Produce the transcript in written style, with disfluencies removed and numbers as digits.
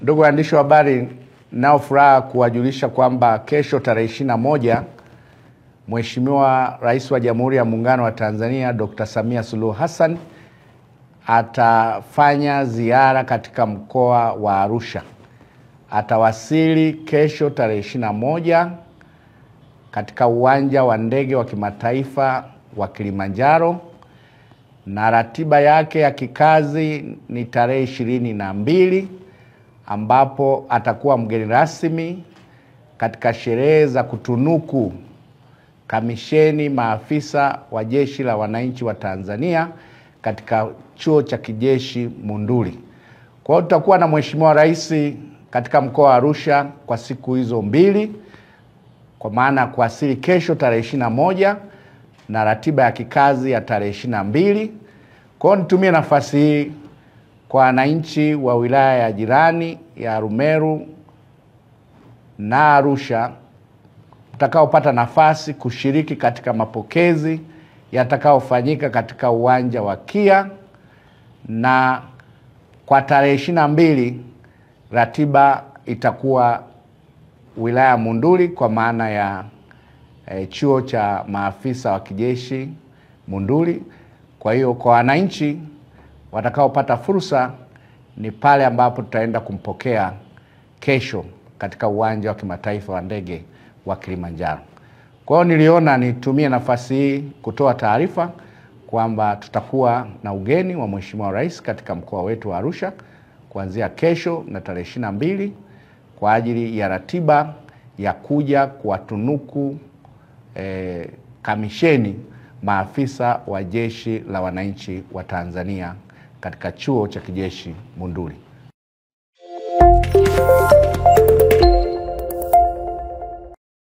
Ndugu waandishi wa habari, nao furaha kuwajulisha kwamba kesho tarehe 21 Mheshimiwa Rais wa Jamhuri ya Muungano wa Tanzania Dr. Samia Suluhu Hassan atafanya ziara katika mkoa wa Arusha. Atawasili kesho tarehe 21 katika uwanja wa ndege wa kimataifa wa Kilimanjaro, na ratiba yake ya kikazi ni tarehe 22 ambapo atakuwa mgeni rasmi katika sherehe za kutunuku kamisheni maafisa wa Jeshi la Wananchi wa Tanzania katika chuo cha kijeshi Monduli. Kwa hiyo tutakuwa na Mheshimiwa Rais katika mkoa wa Arusha kwa siku hizo mbili, kwa maana kuasili kesho tarehe 21 na ratiba ya kikazi ya tarehe 22. Kwa hiyo nitumie nafasi hii kwa wananchi wa wilaya ya jirani ya Rumeru na Arusha mtakaopata nafasi kushiriki katika mapokezi yatakaofanyika katika uwanja wa KIA, na kwa tarehe 22 ratiba itakuwa wilaya Monduli kwa maana ya chuo cha maafisa wa kijeshi Monduli. Kwa hiyo kwa wananchi watakaopata fursa ni pale ambapo tutaenda kumpokea kesho katika uwanja wa kimataifa wa ndege wa Kilimanjaro. Kwa hiyo niliona nitumie nafasi hii kutoa taarifa kwamba tutakuwa na ugeni wa Mheshimiwa Rais katika mkoa wetu wa Arusha kuanzia kesho na tarehe 22 kwa ajili ya ratiba ya kuja kuwatunuku kamisheni maafisa wa Jeshi la Wananchi wa Tanzania katika chuo cha kijeshi Monduli.